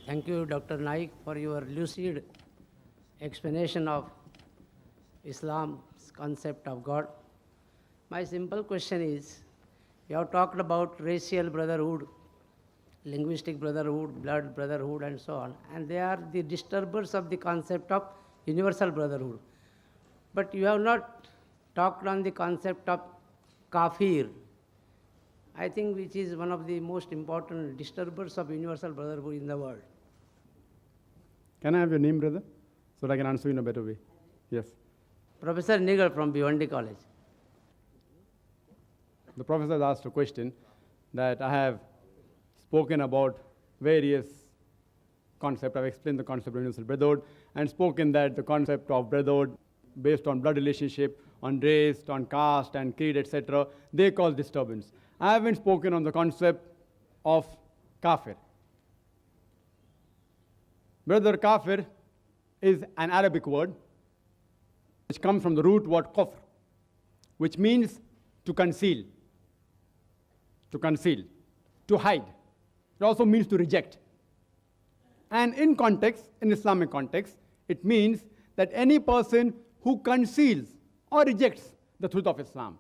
Thank you, Dr. Naik, for your lucid explanation of Islam's concept of God. My simple question is, you have talked about racial brotherhood, linguistic brotherhood, blood brotherhood, and so on, and they are the disturbers of the concept of universal brotherhood. But you have not talked on the concept of Kaafir, I think, which is one of the most important disturbers of universal brotherhood in the world. Can I have your name, brother, so that I can answer you in a better way? Yes. Professor Nigel from Bhiwandi College. The professor has asked a question that I have spoken about various concepts. I've explained the concept of universal brotherhood and spoken that the concept of brotherhood based on blood relationship, on race, on caste and creed, etc., they cause disturbance. I haven't spoken on the concept of Kaafir. Brother, Kaafir is an Arabic word which comes from the root word kufr, which means to conceal, to hide. It also means to reject. And in context, in Islamic context, it means that any person who conceals or rejects the truth of Islam.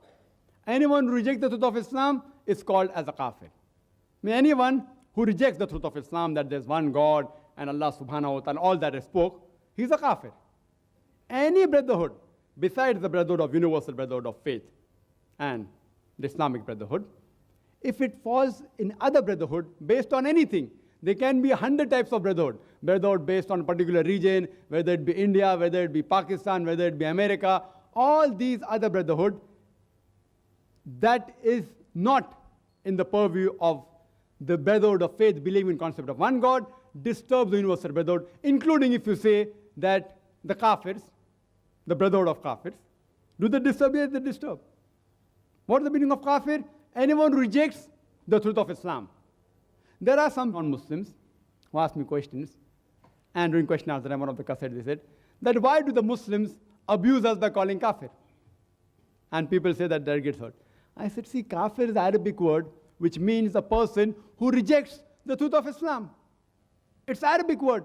Anyone who rejects the truth of Islam is called as a Kaafir. Anyone who rejects the truth of Islam, that there's one God and Allah subhanahu wa ta'ala, all that I spoke, he's a Kaafir. Any brotherhood besides the brotherhood of universal brotherhood of faith and the Islamic brotherhood, if it falls in other brotherhood based on anything, there can be 100 types of brotherhood. Brotherhood based on a particular region, whether it be India, whether it be Pakistan, whether it be America, all these other brotherhood, that is not in the purview of the brotherhood of faith, believing in concept of one God, disturbs the universal brotherhood, including if you say that the Kaafirs, the brotherhood of Kaafirs, do they disturb? Yes, they disturb. What is the meaning of Kaafir? Anyone who rejects the truth of Islam. There are some non-Muslims who ask me questions, and during question answer time, one of the cassettes, they said, that why do the Muslims abuse us by calling Kaafir? And people say that they get hurt. I said, see, Kaafir is an Arabic word which means a person who rejects the truth of Islam. It's an Arabic word.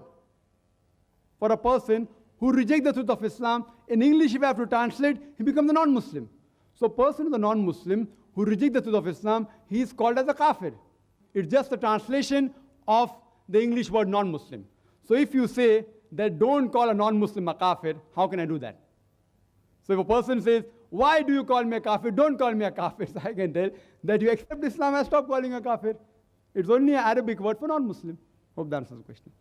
For a person who rejects the truth of Islam, in English if I have to translate, he becomes a non-Muslim. So a person who is a non-Muslim who rejects the truth of Islam, he is called as a Kaafir. It's just a translation of the English word non-Muslim. So if you say that don't call a non-Muslim a Kaafir, how can I do that? So if a person says, why do you call me a Kaafir? Don't call me a Kaafir. So I can tell that you accept Islam and stop calling a Kaafir. It's only an Arabic word for non-Muslim. Hope that answers the question.